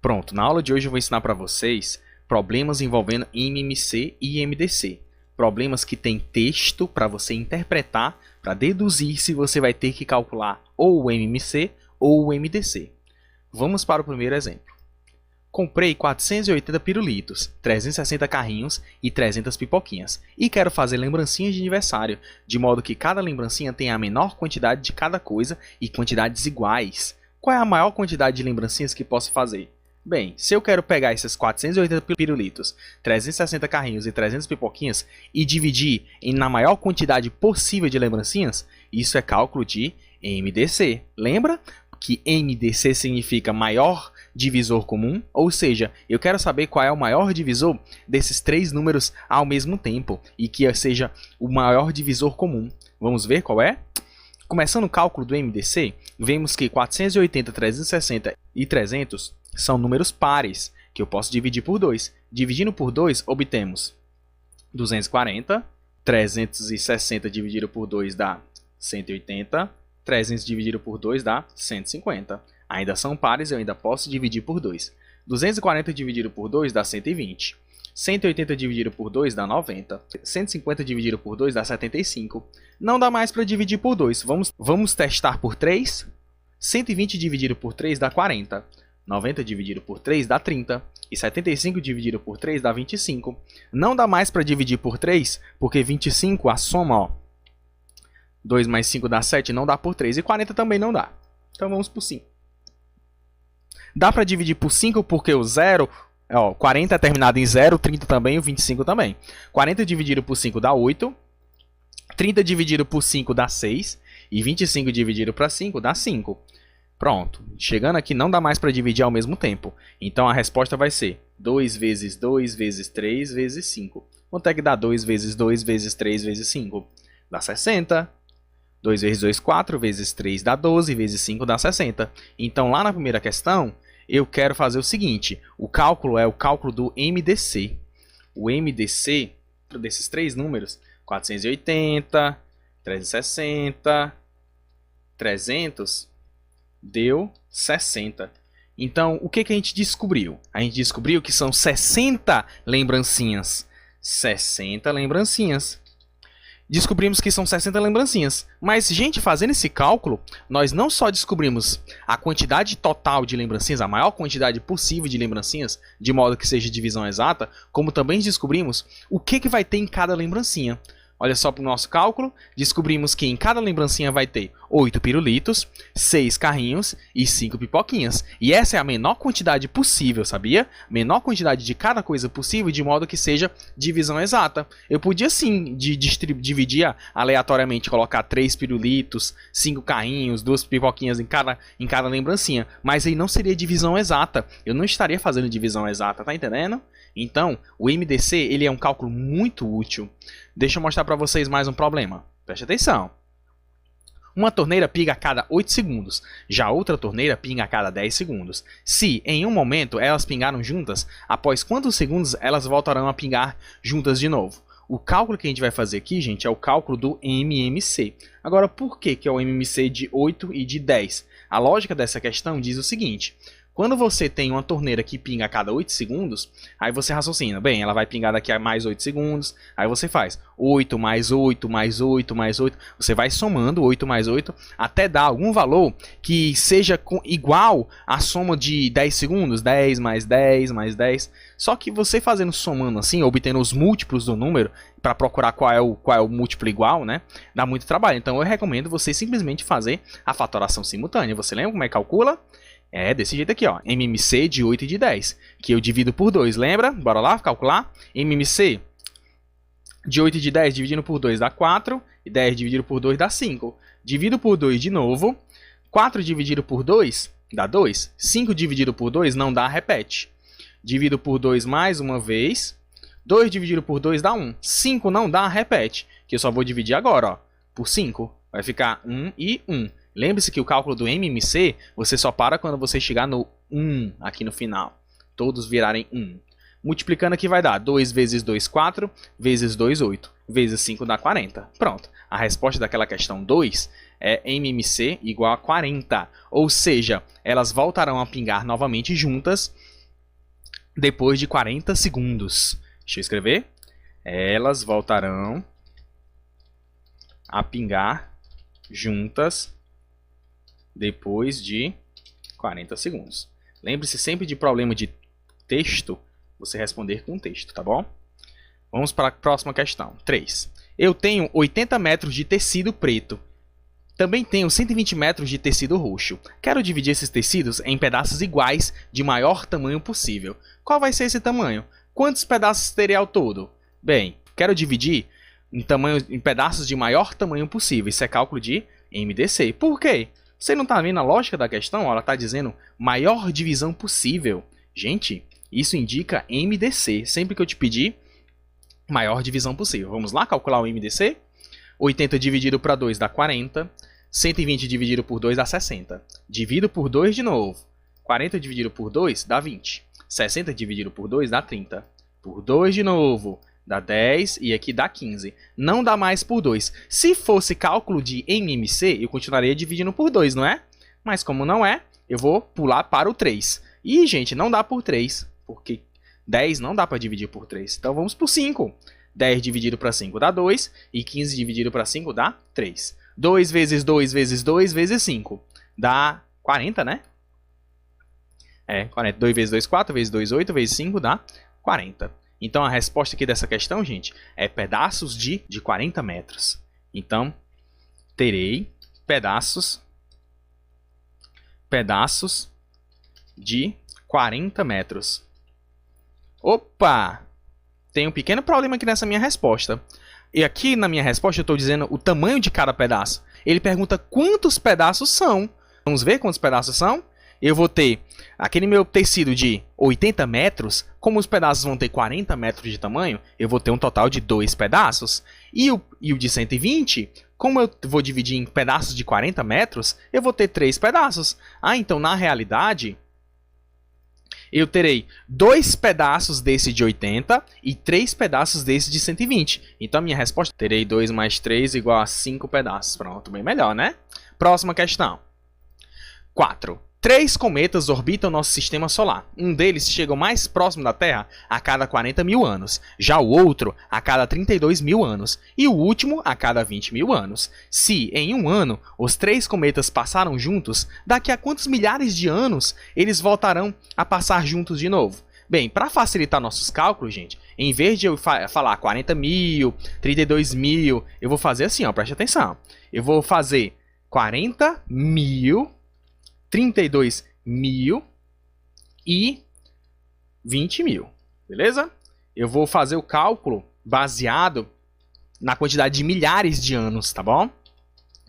Pronto, na aula de hoje eu vou ensinar para vocês problemas envolvendo MMC e MDC. Problemas que tem texto para você interpretar, para deduzir se você vai ter que calcular ou o MMC ou o MDC. Vamos para o primeiro exemplo. Comprei 480 pirulitos, 360 carrinhos e 300 pipoquinhas e quero fazer lembrancinhas de aniversário, de modo que cada lembrancinha tenha a menor quantidade de cada coisa e quantidades iguais. Qual é a maior quantidade de lembrancinhas que posso fazer? Bem, se eu quero pegar esses 480 pirulitos, 360 carrinhos e 300 pipoquinhas e dividir na maior quantidade possível de lembrancinhas, isso é cálculo de MDC. Lembra que MDC significa maior divisor comum? Ou seja, eu quero saber qual é o maior divisor desses três números ao mesmo tempo e que seja o maior divisor comum. Vamos ver qual é? Começando o cálculo do MDC, vemos que 480, 360 e 300 são números pares, que eu posso dividir por 2. Dividindo por 2, obtemos 240, 360 dividido por 2 dá 180, 300 dividido por 2 dá 150. Ainda são pares, eu ainda posso dividir por 2. 240 dividido por 2 dá 120. 180 dividido por 2 dá 90. 150 dividido por 2 dá 75. Não dá mais para dividir por 2. Vamos testar por 3. 120 dividido por 3 dá 40. 90 dividido por 3 dá 30. E 75 dividido por 3 dá 25. Não dá mais para dividir por 3, porque 25, a soma, ó, 2 mais 5 dá 7, não dá por 3. E 40 também não dá. Então vamos por 5. Dá para dividir por 5 porque o 0... 40 é terminado em 0, 30 também, o 25 também. 40 dividido por 5 dá 8. 30 dividido por 5 dá 6. E 25 dividido para 5 dá 5. Pronto. Chegando aqui não dá mais para dividir ao mesmo tempo. Então a resposta vai ser 2 vezes 2 vezes 3 vezes 5. Quanto é que dá 2 vezes 2 vezes 3 vezes 5? Dá 60. 2 vezes 2, 4. Vezes 3 dá 12. Vezes 5 dá 60. Então lá na primeira questão, eu quero fazer o seguinte, o cálculo é o cálculo do MDC. O MDC desses três números, 480, 360, 300, deu 60. Então, o que a gente descobriu? A gente descobriu que são 60 lembrancinhas. 60 lembrancinhas. Descobrimos que são 60 lembrancinhas. Mas, gente, fazendo esse cálculo, nós não só descobrimos a quantidade total de lembrancinhas, a maior quantidade possível de lembrancinhas, de modo que seja divisão exata, como também descobrimos o que vai ter em cada lembrancinha. Olha só para o nosso cálculo, descobrimos que em cada lembrancinha vai ter 8 pirulitos, 6 carrinhos e 5 pipoquinhas. E essa é a menor quantidade possível, sabia? Menor quantidade de cada coisa possível, de modo que seja divisão exata. Eu podia sim dividir aleatoriamente, colocar 3 pirulitos, 5 carrinhos, 2 pipoquinhas em cada lembrancinha. Mas aí não seria divisão exata. Eu não estaria fazendo divisão exata, tá entendendo? Então, o MDC ele é um cálculo muito útil. Deixa eu mostrar para vocês mais um problema. Preste atenção. Uma torneira pinga a cada 8 segundos, já outra torneira pinga a cada 10 segundos. Se, em um momento, elas pingaram juntas, após quantos segundos elas voltarão a pingar juntas de novo? O cálculo que a gente vai fazer aqui, gente, é o cálculo do MMC. Agora, por que é o MMC de 8 e de 10? A lógica dessa questão diz o seguinte... Quando você tem uma torneira que pinga a cada 8 segundos, aí você raciocina, bem, ela vai pingar daqui a mais 8 segundos, aí você faz 8 mais 8 mais 8 mais 8, você vai somando 8 mais 8 até dar algum valor que seja igual à soma de 10 segundos, 10 mais 10 mais 10, só que você fazendo somando assim, obtendo os múltiplos do número, para procurar qual é o múltiplo igual, né, dá muito trabalho, então eu recomendo você simplesmente fazer a fatoração simultânea. Você lembra como é que calcula? É desse jeito aqui, ó, MMC de 8 e de 10, que eu divido por 2, lembra? Bora lá calcular? MMC de 8 e de 10 dividindo por 2 dá 4, e 10 dividido por 2 dá 5. Divido por 2 de novo, 4 dividido por 2 dá 2, 5 dividido por 2 não dá, repete. Divido por 2 mais uma vez, 2 dividido por 2 dá 1, 5 não dá, repete, que eu só vou dividir agora, ó, por 5, vai ficar 1 e 1. Lembre-se que o cálculo do MMC, você só para quando você chegar no 1 aqui no final. Todos virarem 1. Multiplicando aqui vai dar 2 vezes 2, 4, vezes 2, 8, vezes 5 dá 40. Pronto. A resposta daquela questão 2 é MMC igual a 40. Ou seja, elas voltarão a pingar novamente juntas depois de 40 segundos. Deixa eu escrever. Elas voltarão a pingar juntas depois de 40 segundos. Lembre-se sempre de problema de texto, você responder com texto, tá bom? Vamos para a próxima questão. 3. Eu tenho 80 metros de tecido preto. Também tenho 120 metros de tecido roxo. Quero dividir esses tecidos em pedaços iguais de maior tamanho possível. Qual vai ser esse tamanho? Quantos pedaços terei ao todo? Bem, quero dividir em pedaços de maior tamanho possível. Isso é cálculo de MDC. Por quê? Você não está vendo a lógica da questão? Ela está dizendo maior divisão possível. Gente, isso indica MDC. Sempre que eu te pedir, maior divisão possível. Vamos lá calcular o MDC? 80 dividido para 2 dá 40. 120 dividido por 2 dá 60. Divido por 2 de novo. 40 dividido por 2 dá 20. 60 dividido por 2 dá 30. Por 2 de novo dá 10 e aqui dá 15. Não dá mais por 2. Se fosse cálculo de MMC, eu continuaria dividindo por 2, não é? Mas como não é, eu vou pular para o 3. E, gente, não dá por 3, porque 10 não dá para dividir por 3. Então vamos por 5. 10 dividido para 5 dá 2 e 15 dividido para 5 dá 3. 2 vezes 2 vezes 2 vezes 5 dá 40, né? 40. 2 vezes 2, 4, vezes 2, 8, vezes 5 dá 40. Então a resposta aqui dessa questão, gente, é pedaços de 40 metros. Então, terei pedaços de 40 metros. Opa! Tem um pequeno problema aqui nessa minha resposta. E aqui na minha resposta eu estou dizendo o tamanho de cada pedaço. Ele pergunta quantos pedaços são. Vamos ver quantos pedaços são? Eu vou ter aquele meu tecido de 80 metros. Como os pedaços vão ter 40 metros de tamanho, eu vou ter um total de 2 pedaços. E o de 120, como eu vou dividir em pedaços de 40 metros, eu vou ter 3 pedaços. Então na realidade, eu terei 2 pedaços desse de 80 e 3 pedaços desse de 120. Então a minha resposta, terei 2 mais 3 igual a 5 pedaços. Pronto, bem melhor, né? Próxima questão. 4. 3 cometas orbitam nosso sistema solar. Um deles chega o mais próximo da Terra a cada 40 mil anos. Já o outro a cada 32 mil anos. E o último a cada 20 mil anos. Se, em um ano, os 3 cometas passaram juntos, daqui a quantos milhares de anos eles voltarão a passar juntos de novo? Bem, para facilitar nossos cálculos, gente, em vez de eu falar 40 mil, 32 mil, eu vou fazer assim, ó, preste atenção. Eu vou fazer 40 mil... 32 mil e 20 mil, beleza? Eu vou fazer o cálculo baseado na quantidade de milhares de anos, tá bom?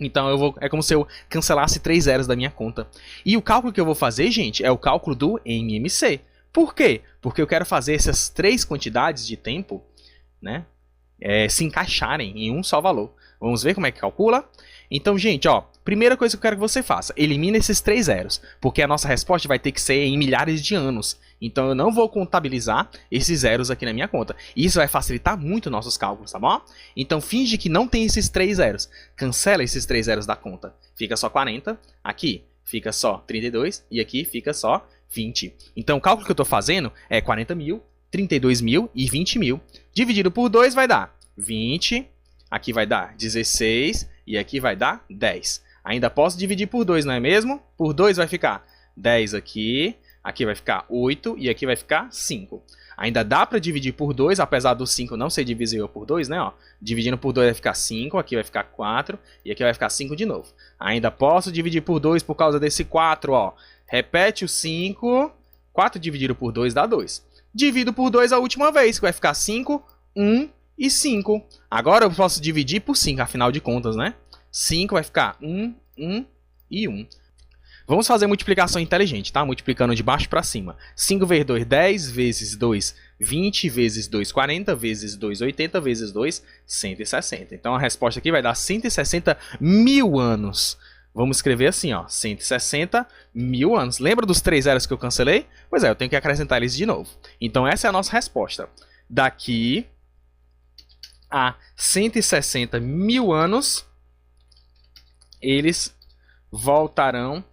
Então é como se eu cancelasse 3 zeros da minha conta. E o cálculo que eu vou fazer, gente, é o cálculo do MMC. Por quê? Porque eu quero fazer essas 3 quantidades de tempo, né, se encaixarem em um só valor. Vamos ver como é que calcula? Então, gente, ó, primeira coisa que eu quero que você faça, elimine esses 3 zeros, porque a nossa resposta vai ter que ser em milhares de anos. Então, eu não vou contabilizar esses zeros aqui na minha conta. E isso vai facilitar muito nossos cálculos, tá bom? Então, finge que não tem esses 3 zeros. Cancela esses 3 zeros da conta. Fica só 40, aqui fica só 32 e aqui fica só 20. Então, o cálculo que eu estou fazendo é 40 mil, 32 mil e 20 mil. Dividido por 2 vai dar 20, aqui vai dar 16 e aqui vai dar 10. Ainda posso dividir por 2, não é mesmo? Por 2 vai ficar 10 aqui, aqui vai ficar 8 e aqui vai ficar 5. Ainda dá para dividir por 2, apesar do 5 não ser divisível por 2, né? Ó, dividindo por 2 vai ficar 5, aqui vai ficar 4 e aqui vai ficar 5 de novo. Ainda posso dividir por 2 por causa desse 4, ó. Repete o 5, 4 dividido por 2 dá 2. Divido por 2 a última vez, que vai ficar 5, 1 e 5. Agora eu posso dividir por 5, afinal de contas, né? 5 vai ficar 1, 1 e 1. Vamos fazer multiplicação inteligente, tá? Multiplicando de baixo para cima. 5 vezes 2, 10, vezes 2, 20, vezes 2, 40, vezes 2, 80, vezes 2, 160. Então a resposta aqui vai dar 160 mil anos. Vamos escrever assim, ó, 160 mil anos. Lembra dos 3 zeros que eu cancelei? Pois é, eu tenho que acrescentar eles de novo. Então essa é a nossa resposta. Daqui a 160 mil anos, eles voltarão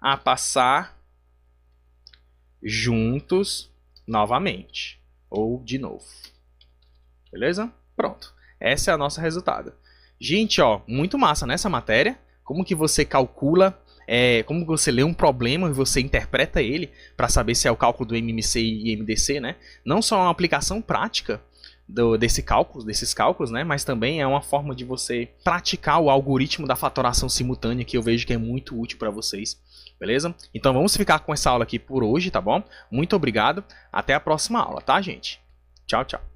a passar juntos novamente. Ou de novo. Beleza? Pronto. Essa é a nossa resultado. Gente, ó, muito massa nessa matéria. Como que você calcula, como que você lê um problema e você interpreta ele para saber se é o cálculo do MMC e MDC, né? Não só uma aplicação prática desses cálculos, né? Mas também é uma forma de você praticar o algoritmo da fatoração simultânea, que eu vejo que é muito útil para vocês. Beleza? Então vamos ficar com essa aula aqui por hoje, tá bom? Muito obrigado. Até a próxima aula, tá, gente? Tchau, tchau.